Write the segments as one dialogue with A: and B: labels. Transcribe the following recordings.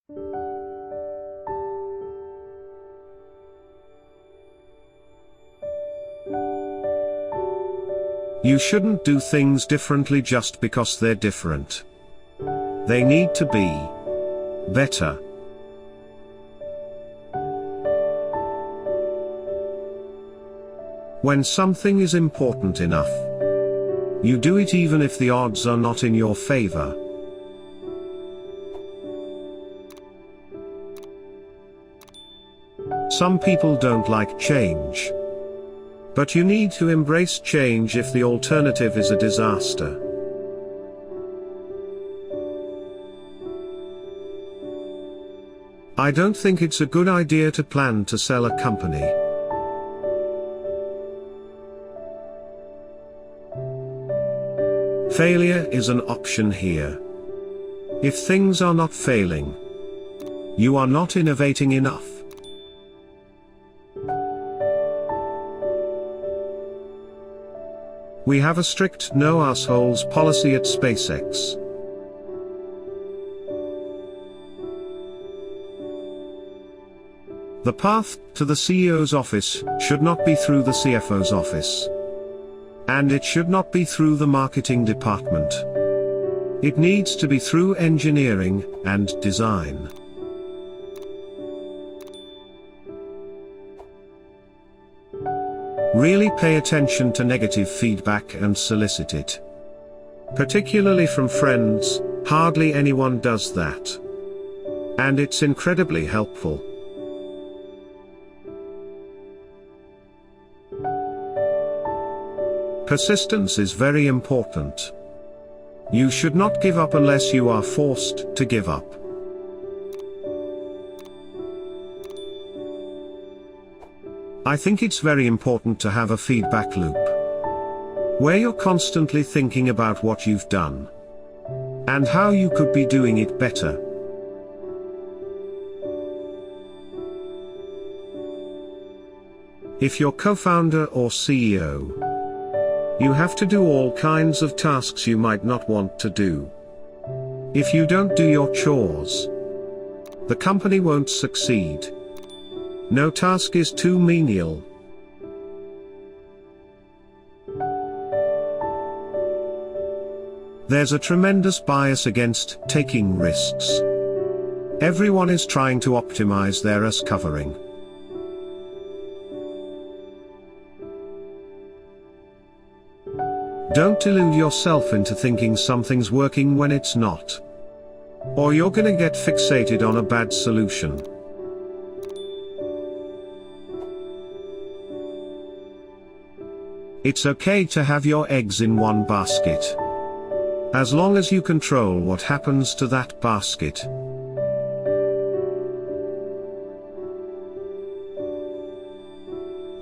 A: You shouldn't do things differently just because they're different. They need to be better. When something is important enough, you do it even if the odds are not in your favor. Some people don't like change. But you need to embrace change if the alternative is a disaster. I don't think it's a good idea to plan to sell a company. Failure is an option here. If things are not failing, you are not innovating enough. We have a strict no assholes policy at SpaceX. The path to the CEO's office should not be through the CFO's office. And it should not be through the marketing department. It needs to be through engineering and design. Really pay attention to negative feedback and solicit it. Particularly from friends, hardly anyone does that. And it's incredibly helpful. Persistence is very important. You should not give up unless you are forced to give up. I think it's very important to have a feedback loop, where you're constantly thinking about what you've done, and how you could be doing it better. If you're co-founder or CEO, you have to do all kinds of tasks you might not want to do. If you don't do your chores, the company won't succeed. No task is too menial. There's a tremendous bias against taking risks. Everyone is trying to optimize their risk covering. Don't delude yourself into thinking something's working when it's not. Or you're gonna get fixated on a bad solution. It's okay to have your eggs in one basket, as long as you control what happens to that basket.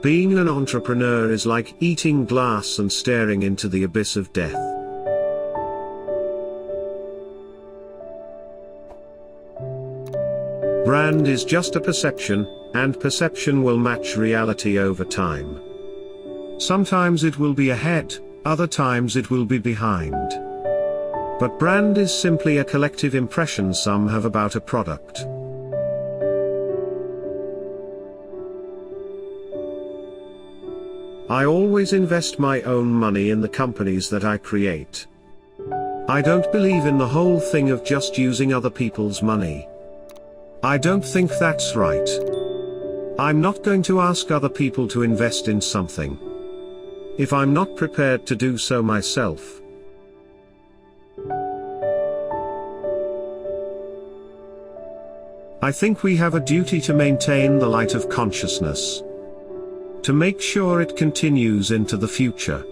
A: Being an entrepreneur is like eating glass and staring into the abyss of death. Brand is just a perception, and perception will match reality over time. Sometimes it will be ahead, other times it will be behind. But brand is simply a collective impression some have about a product. I always invest my own money in the companies that I create. I don't believe in the whole thing of just using other people's money. I don't think that's right. I'm not going to ask other people to invest in something if I'm not prepared to do so myself. I think we have a duty to maintain the light of consciousness, to make sure it continues into the future.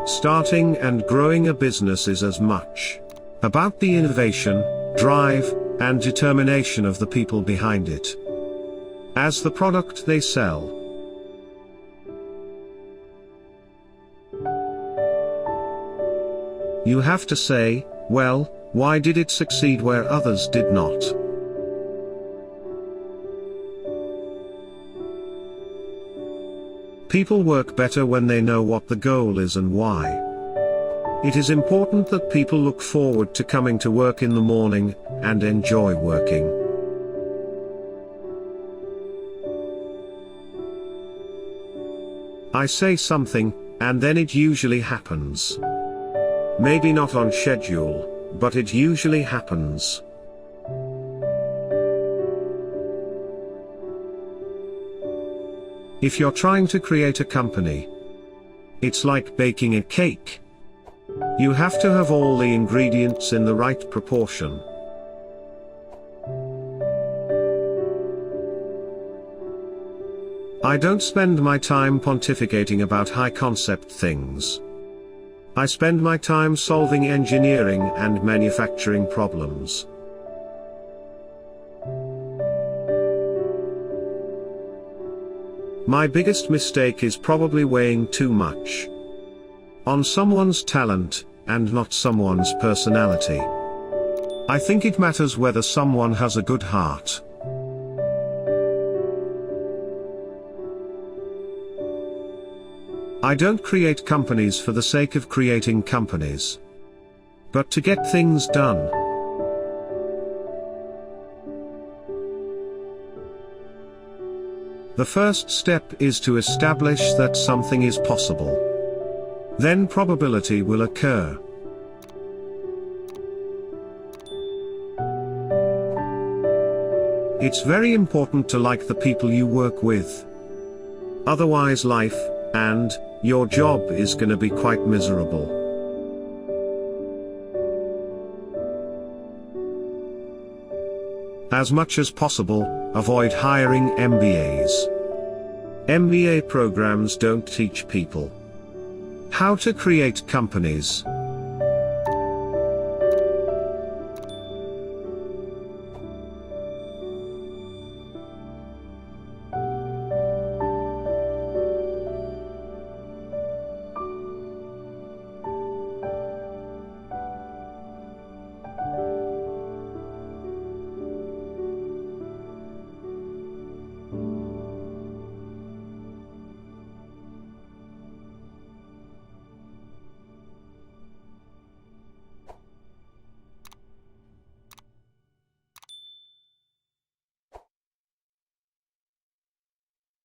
A: Starting and growing a business is as much about the innovation, drive, and determination of the people behind it as the product they sell. You have to say, well, why did it succeed where others did not? People work better when they know what the goal is and why. It is important that people look forward to coming to work in the morning, and enjoy working. I say something, and then it usually happens. Maybe not on schedule, but it usually happens. If you're trying to create a company, it's like baking a cake. You have to have all the ingredients in the right proportion. I don't spend my time pontificating about high-concept things. I spend my time solving engineering and manufacturing problems. My biggest mistake is probably weighing too much on someone's talent, and not someone's personality. I think it matters whether someone has a good heart. I don't create companies for the sake of creating companies, but to get things done. The first step is to establish that something is possible. Then probability will occur. It's very important to like the people you work with. Otherwise life, and your job is gonna be quite miserable. As much as possible, avoid hiring MBAs. MBA programs don't teach people how to create companies.